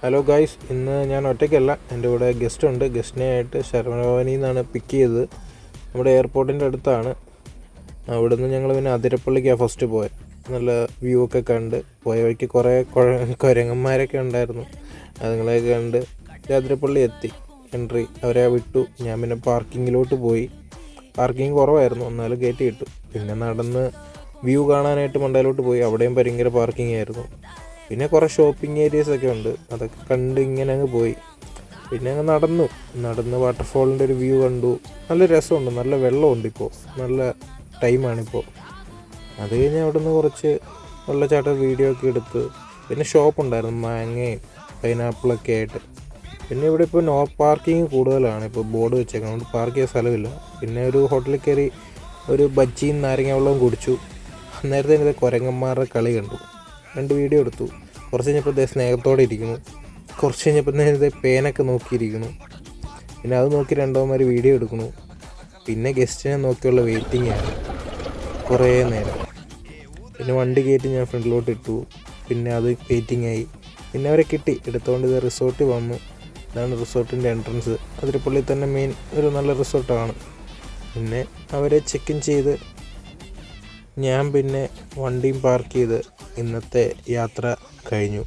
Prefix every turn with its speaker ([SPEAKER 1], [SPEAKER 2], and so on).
[SPEAKER 1] Hello guys, ഇന്ന് ഞാൻ ഒറ്റയ്ക്കല്ല, എൻ്റെ കൂടെ ഗസ്റ്റ് ഉണ്ട്. ഗസ്റ്റിനെ ആയിട്ട് ശരവണഭവനിൽ നിന്നാണ് പിക്ക് ചെയ്തത്. നമ്മുടെ എയർപോർട്ടിൻ്റെ അടുത്താണ്. അവിടെ നിന്ന് ഞങ്ങൾ പിന്നെ അതിരപ്പള്ളിക്കാണ് ഫസ്റ്റ് പോയത്. നല്ല വ്യൂ ഒക്കെ കണ്ട് പോയ വഴിക്ക് കുറേ കുരങ്ങന്മാരൊക്കെ ഉണ്ടായിരുന്നു. അതുങ്ങളെയൊക്കെ കണ്ട് അതിരപ്പള്ളി എത്തി. എൻട്രി അവരെ വിട്ടു. ഞാൻ പിന്നെ പാർക്കിങ്ങിലോട്ട് പോയി. പാർക്കിംഗ് കുറവായിരുന്നു, എന്നാലും കയറ്റി കിട്ടു. പിന്നെ നടന്ന് വ്യൂ കാണാനായിട്ട് മണ്ടയിലോട്ട് പോയി. അവിടെയും ഭയങ്കര പാർക്കിംഗ് ആയിരുന്നു. പിന്നെ കുറേ ഷോപ്പിംഗ് ഏരിയസൊക്കെ ഉണ്ട്, അതൊക്കെ കണ്ട് ഇങ്ങനെ അങ്ങ് പോയി. പിന്നെ അങ്ങ് നടന്ന് വാട്ടർഫോളിൻ്റെ ഒരു വ്യൂ കണ്ടു. നല്ല രസമുണ്ട്, നല്ല വെള്ളമുണ്ട്. ഇപ്പോൾ നല്ല ടൈമാണിപ്പോൾ. അത് കഴിഞ്ഞ് അവിടെ നിന്ന് കുറച്ച് വെള്ളച്ചാട്ടം വീഡിയോ ഒക്കെ എടുത്ത്. പിന്നെ ഷോപ്പുണ്ടായിരുന്നു, മാങ്ങയും പൈനാപ്പിളൊക്കെ ആയിട്ട്. പിന്നെ ഇവിടെ ഇപ്പോൾ നോ പാർക്കിംഗ് കൂടുതലാണ്. ഇപ്പോൾ ബോർഡ് വെച്ചേക്കാം, അതുകൊണ്ട് പാർക്ക് ചെയ്യാൻ സ്ഥലമില്ല. പിന്നെ ഒരു ഹോട്ടലിൽ കയറി ഒരു ബജ്ജിയും നാരങ്ങ വെള്ളവും കുടിച്ചു. നേരത്തെ ഇത് കുരങ്ങന്മാരുടെ കളി കണ്ടു, 2 വീഡിയോ എടുത്തു. കുറച്ച് കഴിഞ്ഞപ്പോൾ സ്നേഹത്തോടെ ഇരിക്കുന്നു. കുറച്ച് കഴിഞ്ഞപ്പോൾ നേരത്തെ പേനൊക്കെ നോക്കിയിരിക്കുന്നു. പിന്നെ അത് നോക്കി രണ്ടോമാർ വീഡിയോ എടുക്കുന്നു. പിന്നെ ഗസ്റ്റിനെ നോക്കിയുള്ള വെയിറ്റിംഗ് ആണ് കുറേ നേരം. പിന്നെ വണ്ടി കയറ്റി ഞാൻ ഫ്രണ്ടിലോട്ട് ഇട്ടു. പിന്നെ അത് വെയിറ്റിംഗ് ആയി. പിന്നെ അവരെ കിട്ടി, എടുത്തുകൊണ്ട് ഇത് റിസോർട്ടിൽ വന്നു. ഇതാണ് റിസോർട്ടിൻ്റെ എൻട്രൻസ്. അതിരപ്പള്ളിയിൽ തന്നെ മെയിൻ ഒരു നല്ല റിസോർട്ടാണ്. പിന്നെ അവരെ ചെക്ക് ഇൻ ചെയ്ത് ഞാൻ പിന്നെ വണ്ടിയും പാർക്ക് ചെയ്ത് ഇന്നത്തെ യാത്ര കഴിഞ്ഞു.